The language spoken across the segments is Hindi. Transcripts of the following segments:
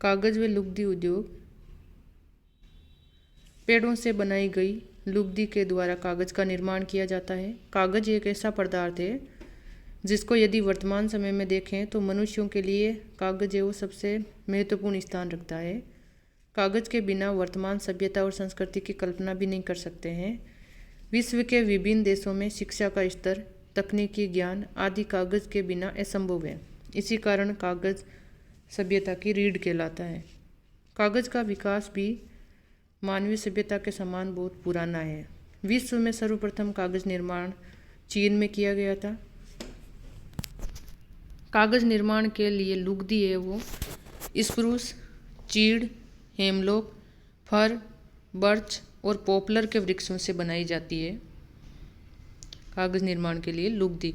कागज व लुगदी उद्योग। पेड़ों से बनाई गई लुगदी के द्वारा कागज का निर्माण किया जाता है। कागज एक ऐसा पदार्थ है जिसको यदि वर्तमान समय में देखें तो मनुष्यों के लिए कागज वो सबसे महत्वपूर्ण स्थान रखता है। कागज के बिना वर्तमान सभ्यता और संस्कृति की कल्पना भी नहीं कर सकते हैं। विश्व के विभिन्न देशों में शिक्षा का स्तर, तकनीकी ज्ञान आदि कागज के बिना असंभव है। इसी कारण कागज सभ्यता की रीढ़ कहलाता है। कागज का विकास भी मानवीय सभ्यता के समान बहुत पुराना है। विश्व में सर्वप्रथम कागज निर्माण चीन में किया गया था। कागज निर्माण के लिए लुगदी है वो स्प्रूस, चीड़, हेमलॉक, फर, बर्च और पॉपुलर के वृक्षों से बनाई जाती है। कागज निर्माण के लिए लुगदी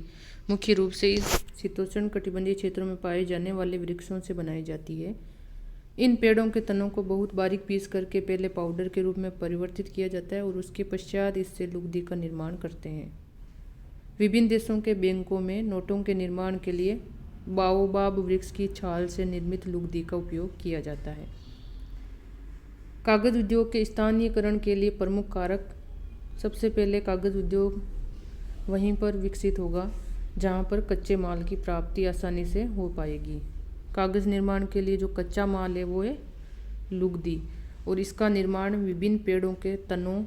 मुख्य रूप से इस शीतोष्ण कटिबंधीय क्षेत्रों में पाए जाने वाले वृक्षों से बनाई जाती है। इन पेड़ों के तनों को बहुत बारीक पीस करके पहले पाउडर के रूप में परिवर्तित किया जाता है और उसके पश्चात इससे लुगदी का निर्माण करते हैं। विभिन्न देशों के बैंकों में नोटों के निर्माण के लिए बाओबाब वृक्ष की छाल से निर्मित लुगदी का उपयोग किया जाता है। कागज उद्योग के स्थानीयकरण के लिए प्रमुख कारक, सबसे पहले कागज उद्योग वहीं पर विकसित होगा जहां पर कच्चे माल की प्राप्ति आसानी से हो पाएगी। कागज निर्माण के लिए जो कच्चा माल है वो है लुगदी और इसका निर्माण विभिन्न पेड़ों के तनों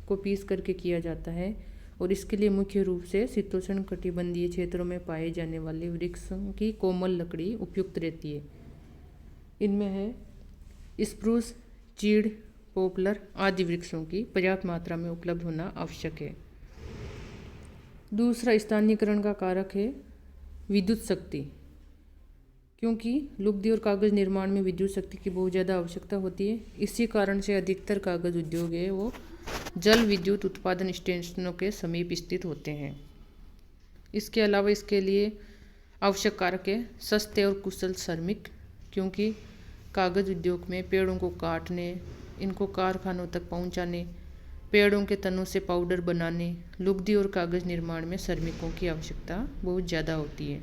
को पीस करके किया जाता है और इसके लिए मुख्य रूप से शीतोष्ण कटिबंधीय क्षेत्रों में पाए जाने वाले वृक्षों की कोमल लकड़ी उपयुक्त रहती है। इनमें है स्प्रूस, चीड़, पॉपुलर आदि वृक्षों की पर्याप्त मात्रा में उपलब्ध होना आवश्यक है। दूसरा स्थानीयकरण का कारक है विद्युत शक्ति, क्योंकि लुगदी और कागज निर्माण में विद्युत शक्ति की बहुत ज़्यादा आवश्यकता होती है। इसी कारण से अधिकतर कागज उद्योग है वो जल विद्युत उत्पादन स्टेशनों के समीप स्थित होते हैं। इसके अलावा इसके लिए आवश्यक कारक है सस्ते और कुशल श्रमिक, क्योंकि कागज उद्योग में पेड़ों को काटने, इनको कारखानों तक पहुंचाने, पेड़ों के तनों से पाउडर बनाने, लुगदी और कागज निर्माण में श्रमिकों की आवश्यकता बहुत ज़्यादा होती है।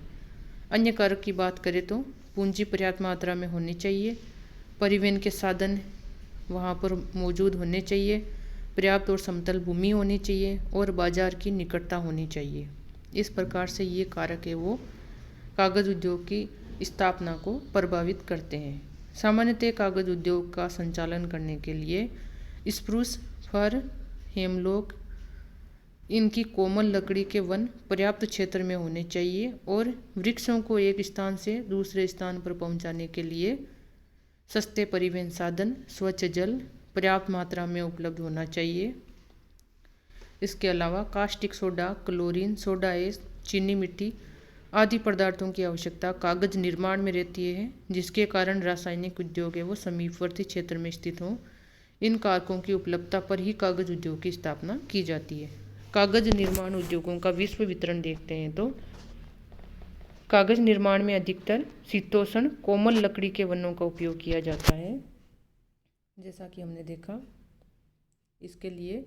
अन्य कारक की बात करें तो पूंजी पर्याप्त मात्रा में होनी चाहिए, परिवहन के साधन वहाँ पर मौजूद होने चाहिए, पर्याप्त और समतल भूमि होनी चाहिए और बाजार की निकटता होनी चाहिए। इस प्रकार से ये कारक है वो कागज उद्योग की स्थापना को प्रभावित करते हैं। सामान्यतः कागज उद्योग का संचालन करने के लिए स्प्रूस, फर, हेमलॉक इनकी कोमल लकड़ी के वन पर्याप्त क्षेत्र में होने चाहिए और वृक्षों को एक स्थान से दूसरे स्थान पर पहुंचाने के लिए सस्ते परिवहन साधन, स्वच्छ जल पर्याप्त मात्रा में उपलब्ध होना चाहिए। इसके अलावा caustic soda, chlorine, soda ash, चीनी मिट्टी आदि पदार्थों की आवश्यकता कागज निर्माण में रहती है, जिसके कारण रासायनिक उद्योग है वो समीपवर्ती क्षेत्र में स्थित हों। इन कारकों की उपलब्धता पर ही कागज उद्योग की स्थापना की जाती है। कागज निर्माण उद्योगों का विश्व वितरण देखते हैं तो कागज निर्माण में अधिकतर शीतोष्ण कोमल लकड़ी के वनों का उपयोग किया जाता है। जैसा कि हमने देखा, इसके लिए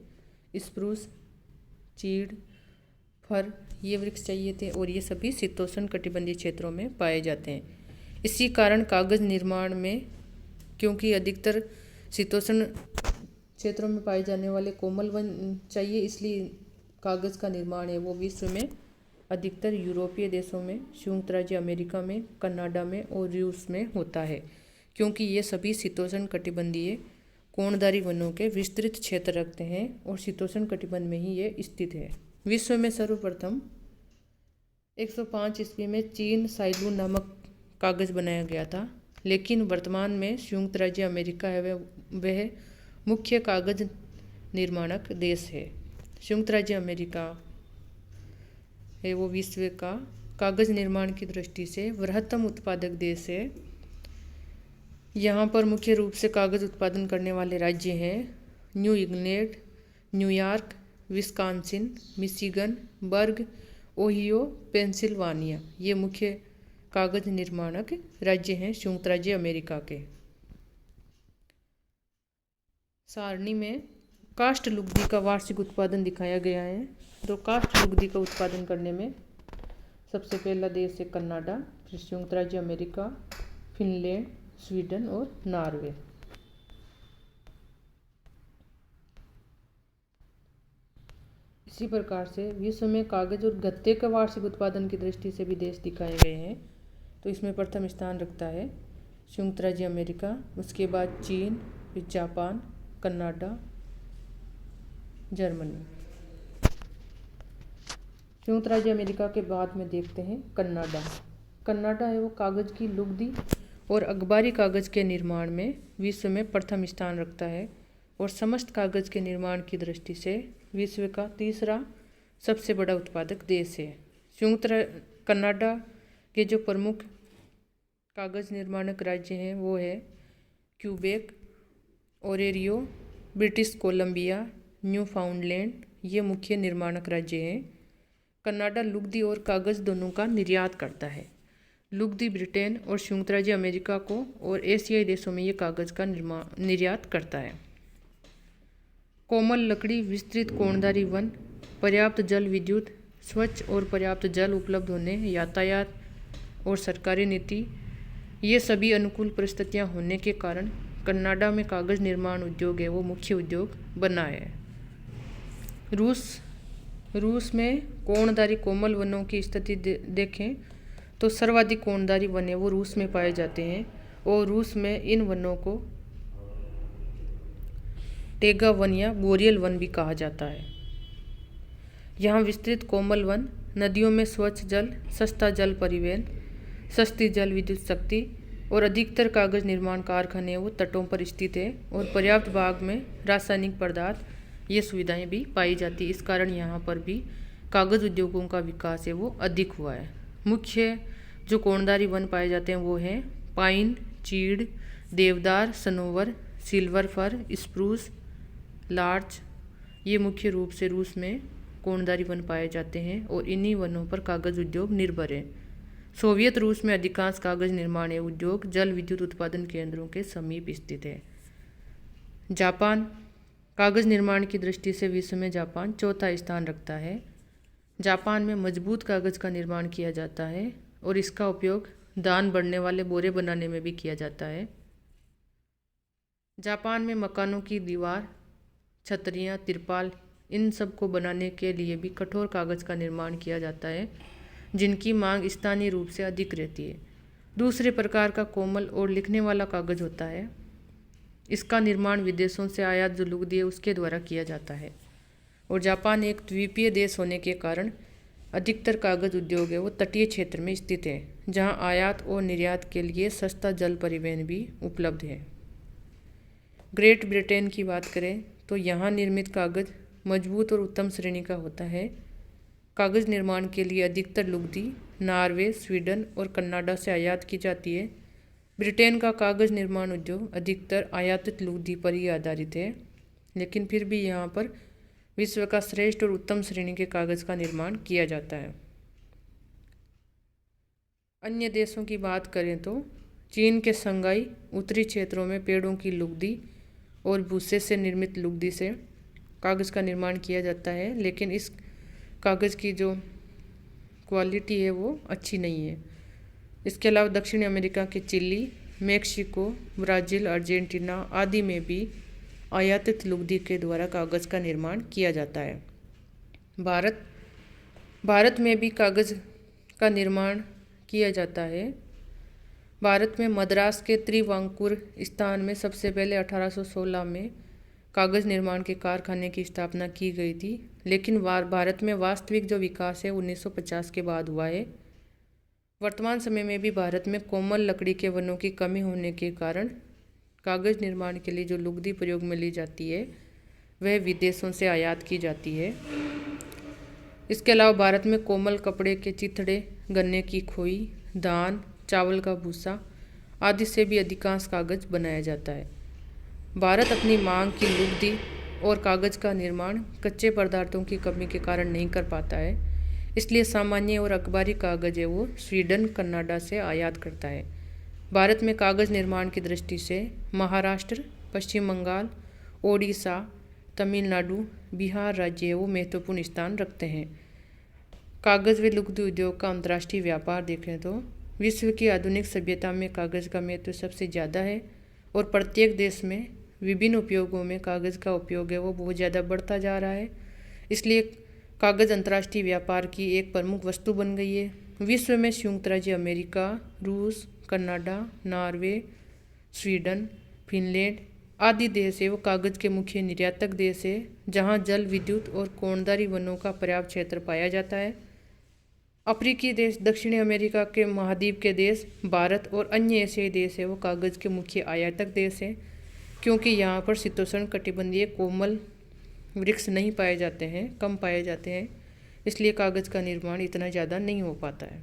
स्प्रूस, चीड़, फर ये वृक्ष चाहिए थे और ये सभी शीतोष्ण कटिबंधीय क्षेत्रों में पाए जाते हैं। इसी कारण कागज निर्माण में, क्योंकि अधिकतर शीतोष्ण क्षेत्रों में पाए जाने वाले कोमल वन चाहिए, इसलिए कागज का निर्माण है वो विश्व में अधिकतर यूरोपीय देशों में, संयुक्त राज्य अमेरिका में, कनाडा में और रूस में होता है, क्योंकि ये सभी शीतोष्ण कटिबंधीय कोणधारी वनों के विस्तृत क्षेत्र रखते हैं और शीतोष्ण कटिबंध में ही ये स्थित है। विश्व में सर्वप्रथम 105 ईस्वी में चीन साइलू नामक कागज बनाया गया था, लेकिन वर्तमान में संयुक्त राज्य अमेरिका है वह मुख्य कागज निर्माणक देश है। संयुक्त राज्य अमेरिका है वो विश्व का कागज निर्माण की दृष्टि से बृहत्तम उत्पादक देश है। यहाँ पर मुख्य रूप से कागज उत्पादन करने वाले राज्य हैं New England, New York, Wisconsin, Michigan, बर्ग, ओहियो, पेंसिल्वानिया। ये मुख्य कागज निर्माणक राज्य हैं संयुक्त राज्य अमेरिका के। सारणी में काष्ठ लुगदी का वार्षिक उत्पादन दिखाया गया है। तो काष्ठ लुगदी का उत्पादन करने में सबसे पहला देश है कनाडा, फिर संयुक्त राज्य अमेरिका, फिनलैंड, स्वीडन और नॉर्वे। इसी प्रकार से विश्व में कागज और गत्ते के वार्षिक उत्पादन की दृष्टि से भी देश दिखाए गए हैं। तो इसमें प्रथम स्थान रखता है संयुक्त राज्य अमेरिका, उसके बाद चीन, फिर जापान, कनाडा, जर्मनी। संयुक्त राज्य अमेरिका के बाद में देखते हैं कनाडा। कनाडा है वो कागज़ की लुगदी और अखबारी कागज़ के निर्माण में विश्व में प्रथम स्थान रखता है और समस्त कागज़ के निर्माण की दृष्टि से विश्व का तीसरा सबसे बड़ा उत्पादक देश है। कनाडा के जो प्रमुख कागज़ निर्माणक राज्य हैं वो है क्यूबेक, ओरेरियो, ब्रिटिश कोलंबिया, न्यूफाउंडलैंड, ये मुख्य निर्माणक राज्य हैं। कनाडा लुगदी और कागज़ दोनों का निर्यात करता है। लुगदी ब्रिटेन और संयुक्त राज्य अमेरिका को और एशियाई देशों में ये कागज़ का निर्यात करता है। कोमल लकड़ी, विस्तृत कोणधारी वन, पर्याप्त जल विद्युत, स्वच्छ और पर्याप्त जल उपलब्ध होने, यातायात और सरकारी नीति, ये सभी अनुकूल परिस्थितियां होने के कारण कनाडा में कागज़ निर्माण उद्योग है वो मुख्य उद्योग बना है। रूस में कोणधारी कोमल वनों की स्थिति देखें तो सर्वाधिक कोणधारी वन है वो रूस में पाए जाते हैं और रूस में इन वनों को टेगा वन या बोरियल वन भी कहा जाता है। यहाँ विस्तृत कोमल वन, नदियों में स्वच्छ जल, सस्ता जल परिवहन, सस्ती जल विद्युत शक्ति और अधिकतर कागज़ निर्माण कारखाने वो तटों पर स्थित है और पर्याप्त भाग में रासायनिक पदार्थ ये सुविधाएं भी पाई जाती है। इस कारण यहाँ पर भी कागज़ उद्योगों का विकास है वो अधिक हुआ है। मुख्य जो कोणधारी वन पाए जाते हैं वो हैं पाइन, चीड़, देवदार, सनोवर, सिल्वर फर, स्प्रूस, लार्च, ये मुख्य रूप से रूस में कोणधारी वन पाए जाते हैं और इन्हीं वनों पर कागज़ उद्योग निर्भर है। सोवियत रूस में अधिकांश कागज़ निर्माण उद्योग जल विद्युत उत्पादन केंद्रों के समीप स्थित है। जापान कागज़ निर्माण की दृष्टि से विश्व में जापान चौथा स्थान रखता है। जापान में मजबूत कागज़ का निर्माण किया जाता है और इसका उपयोग दान बढ़ने वाले बोरे बनाने में भी किया जाता है। जापान में मकानों की दीवार, छतरियाँ, तिरपाल, इन सब को बनाने के लिए भी कठोर कागज़ का निर्माण किया जाता है जिनकी मांग स्थानीय रूप से अधिक रहती है। दूसरे प्रकार का कोमल और लिखने वाला कागज़ होता है। इसका निर्माण विदेशों से आयात जो लुगदी है उसके द्वारा किया जाता है और जापान एक द्वीपीय देश होने के कारण अधिकतर कागज़ उद्योग है वो तटीय क्षेत्र में स्थित है जहां आयात और निर्यात के लिए सस्ता जल परिवहन भी उपलब्ध है। ग्रेट ब्रिटेन की बात करें तो यहाँ निर्मित कागज़ मजबूत और उत्तम श्रेणी का होता है। कागज़ निर्माण के लिए अधिकतर लुगदी नॉर्वे, स्वीडन और कनाडा से आयात की जाती है। ब्रिटेन का कागज़ निर्माण उद्योग अधिकतर आयातित लुगदी पर ही आधारित है, लेकिन फिर भी यहाँ पर विश्व का श्रेष्ठ और उत्तम श्रेणी के कागज़ का निर्माण किया जाता है। अन्य देशों की बात करें तो चीन के संघाई उत्तरी क्षेत्रों में पेड़ों की लुगदी और भूसे से निर्मित लुगदी से कागज़ का निर्माण किया जाता है, लेकिन इस कागज़ की जो क्वालिटी है वो अच्छी नहीं है। इसके अलावा दक्षिण अमेरिका के चिली, मेक्सिको, ब्राज़ील, अर्जेंटीना आदि में भी आयातित लुगदी के द्वारा कागज़ का निर्माण किया जाता है। भारत में भी कागज़ का निर्माण किया जाता है। भारत में मद्रास के त्रिवांकुर स्थान में सबसे पहले 1816 में कागज़ निर्माण के कारखाने की स्थापना की गई थी, लेकिन भारत में वास्तविक जो विकास है 1950 के बाद हुआ है। वर्तमान समय में भी भारत में कोमल लकड़ी के वनों की कमी होने के कारण कागज़ निर्माण के लिए जो लुगदी प्रयोग में ली जाती है वह विदेशों से आयात की जाती है। इसके अलावा भारत में कोमल कपड़े के चिथड़े, गन्ने की खोई, धान, चावल का भूसा आदि से भी अधिकांश कागज़ बनाया जाता है। भारत अपनी मांग की लुगदी और कागज़ का निर्माण कच्चे पदार्थों की कमी के कारण नहीं कर पाता है, इसलिए सामान्य और अखबारी कागज़ है वो स्वीडन, कनाडा से आयात करता है। भारत में कागज़ निर्माण की दृष्टि से महाराष्ट्र, पश्चिम बंगाल, ओडिशा, तमिलनाडु, बिहार राज्य है वो महत्वपूर्ण स्थान रखते हैं। कागज़ व लुगदी उद्योग का अंतर्राष्ट्रीय व्यापार देखें तो विश्व की आधुनिक सभ्यता में कागज़ का महत्व सबसे ज़्यादा है और प्रत्येक देश में विभिन्न उपयोगों में कागज़ का उपयोग है वो बहुत ज़्यादा बढ़ता जा रहा है। इसलिए कागज़ अंतर्राष्ट्रीय व्यापार की एक प्रमुख वस्तु बन गई है। विश्व में संयुक्त राज्य अमेरिका, रूस, कनाडा, नॉर्वे, स्वीडन, फिनलैंड आदि देश है वो कागज़ के मुख्य निर्यातक देश है, जहाँ जल विद्युत और कोणदारी वनों का पर्याप्त क्षेत्र पाया जाता है। अफ्रीकी देश, दक्षिणी अमेरिका के महाद्वीप के देश, भारत और अन्य एशियाई देश है वो कागज़ के मुख्य आयातक देश हैं, क्योंकि यहाँ पर शीतोष्ण कटिबंधीय कोमल वृक्ष नहीं पाए जाते हैं, कम पाए जाते हैं, इसलिए कागज़ का निर्माण इतना ज़्यादा नहीं हो पाता है।